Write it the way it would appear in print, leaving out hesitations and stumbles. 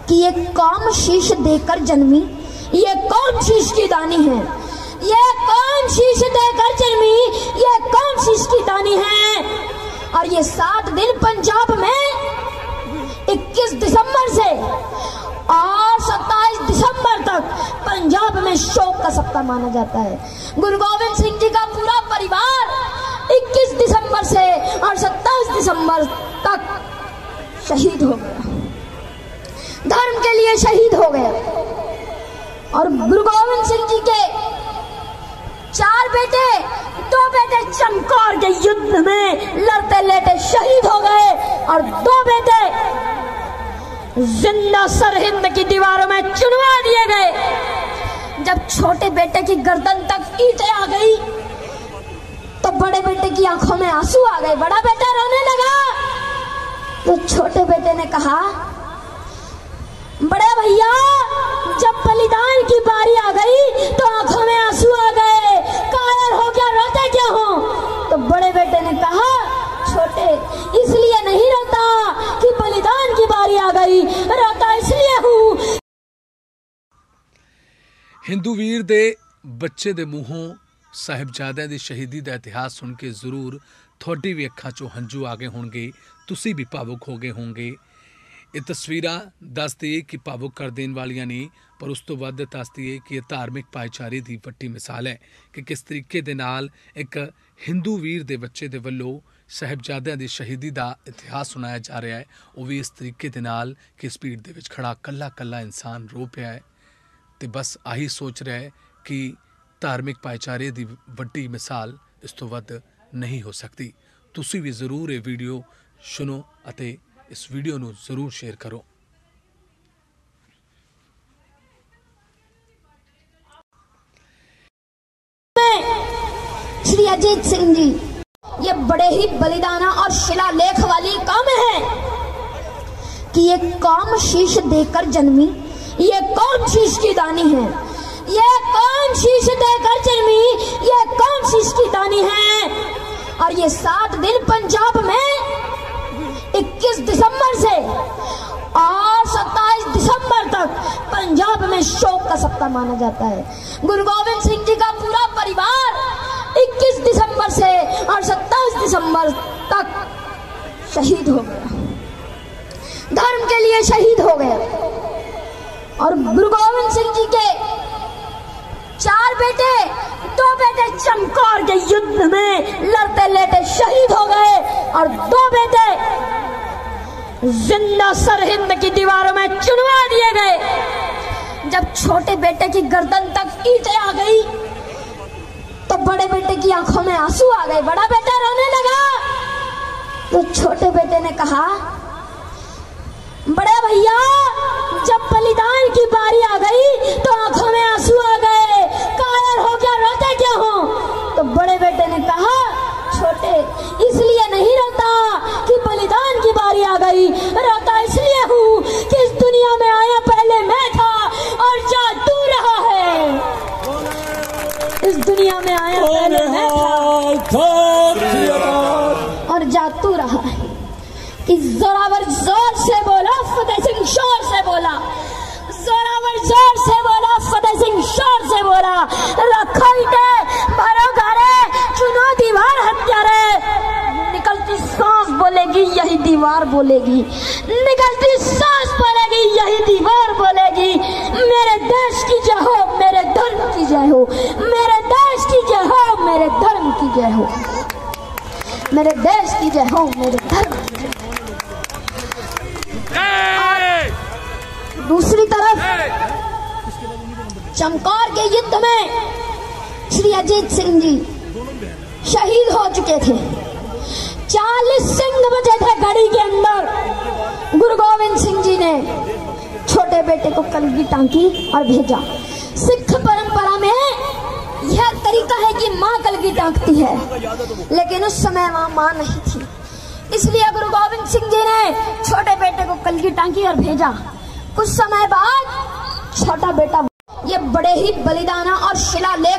कि ये कौम शीश देकर जन्मी, ये कौन शीश की दानी है, ये कौन शीश देकर जन्मी, ये कौन शीश की दानी है। और ये 7 दिन पंजाब में 21 दिसंबर से और 27 दिसंबर तक पंजाब में शोक का सप्ताह माना जाता है। गुरु गोविंद सिंह जी का पूरा परिवार 21 दिसंबर से और 27 दिसंबर तक शहीद हो गया, धर्म के लिए शहीद हो गया। और गुरु गोविंद सिंह जी के 4 बेटे, 2 बेटे चमकौर के युद्ध में लड़ते लेटे शहीद हो गए और 2 बेटे जिंदा सरहिंद की दीवारों में चुनवा दिए गए। जब छोटे बेटे की गर्दन तक ईंटें आ गई तो बड़े बेटे की आंखों में आंसू आ गए। बड़ा बेटा रोने लगा तो छोटे बेटे ने कहा, बड़े भैया जब बलिदान की बारी आ गई तो आंखों में आंसू आ गए, कायर हो क्या, रोते क्या हो? तो बड़े बेटे ने कहा, छोटे इसलिए नहीं रोता कि बलिदान की बारी आ गई, रोता इसलिए हूं। हिंदू वीर दे बच्चे दे मूहों साहिबजादे दी शहीदी दा इतिहास सुन के जरूर थोड़ी भी अखां चों हंझू आ गए होंगे, तुसी भी भावुक हो गए होंगे। ये तस्वीरां दसदी है कि भावुक कर देने वालियां नहीं, पर उस तो वध दसदी है कि यह धार्मिक भाईचारे की वड्डी मिसाल है कि किस तरीके दे नाल एक हिंदू वीर दे बच्चे दे वल्लों साहिबजादियां दी शहीदी का इतिहास सुनाया जा रहा है। वह भी इस तरीके दे नाल कि इस भीड़ दे विच खड़ा कल्ला कल्ला इंसान रो पिया है तो बस आही सोच रहा है कि धार्मिक भाईचारे की वड्डी मिसाल इस तो वध नहीं हो सकती। तुसी भी जरूर ये वीडियो सुनो अते इस वीडियो नू जरूर शेयर करो। श्री अजीत सिंह जी ये बड़े ही बलिदाना और शिलालेख वाली कौम है कि ये कौम शीश देकर जन्मी, ये कौन शीश की दानी है, ये कौन शीश देकर जन्मी, ये कौन शीश की दानी है। और ये 7 दिन पंजाब में 21 दिसंबर से और 27 दिसंबर तक पंजाब में शोक का सप्ताह माना जाता है। गुरु गोविंद सिंह जी का पूरा परिवार 21 दिसंबर से और 27 दिसंबर तक शहीद हो गया, धर्म के लिए शहीद हो गया। और गुरु गोविंद सिंह जी के 4 बेटे, 2 बेटे चमकौर के युद्ध में लड़ते लेटे शहीद हो गए और 2 बेटे जिंदा सरहिंद की दीवारों में चुनवा दिए गए। जब छोटे बेटे की गर्दन तक ईंटें आ गई तो बड़े बेटे की आंखों में आंसू आ गए। बड़ा बेटा रोने लगा तो छोटे बेटे ने कहा, बड़े भैया जब बलिदान की बारी आ गई तो आंखों में आंसू आ गए, कायर हो क्या, रोते क्या हो? तो बड़े बेटे ने कहा, छोटे इसलिए नहीं रोता कि बलिदान की बारी आ गई, रोता इसलिए हूं कि इस दुनिया में आया पहले मैं था और जा तू रहा है। इस दुनिया में आया पहले मैं था और जा तू रहा है। कि जोरावर जोर से बोला, फतेह सिंह शोर से बोला, जोरावर जोर से बोला, फतेह सिंह शोर से बोला, रखो ईंटे भरो घरे, चुनो दीवार हत्यारे। निकलती सांस बोलेगी यही दीवार बोलेगी, निकलती सांस बोलेगी यही दीवार बोलेगी। मेरे देश की जय हो, मेरे धर्म की जय हो, मेरे देश की जय हो, मेरे धर्म की जय हो, मेरे देश की जय हो, मेरे धर्म की जय हो। दूसरी तरफ चमकौर के युद्ध में श्री अजीत सिंह जी शहीद हो चुके थे। 40 सिंह बचे थे घड़ी के अंदर। गुरु गोविंद सिंह जी ने छोटे बेटे को कलगी टांकी और भेजा। सिख परंपरा में यह तरीका है कि माँ कलगी टांकती है, लेकिन उस समय वहां माँ नहीं थी, इसलिए गुरु गोविंद सिंह जी ने छोटे बेटे को कलगी टांकी और भेजा। कुछ समय बाद छोटा बेटा, ये बड़े ही बलिदाना और शिलालेख